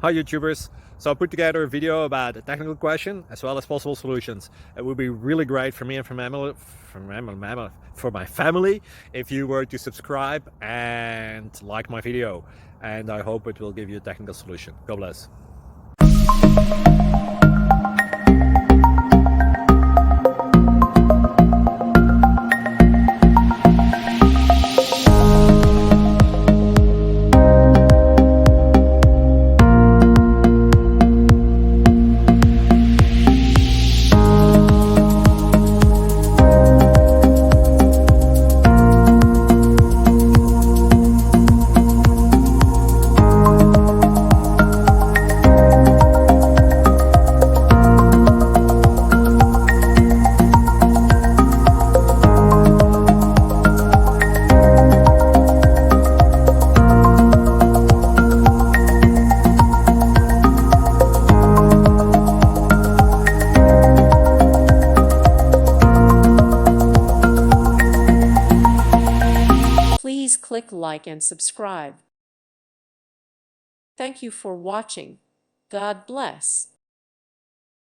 Hi YouTubers! So I put together a video about a technical question as well as possible solutions. It would be really great for me and for my family if you were to subscribe and like my video, and I hope it will give you a technical solution. God bless. Please click like and subscribe. Thank you for watching. God bless.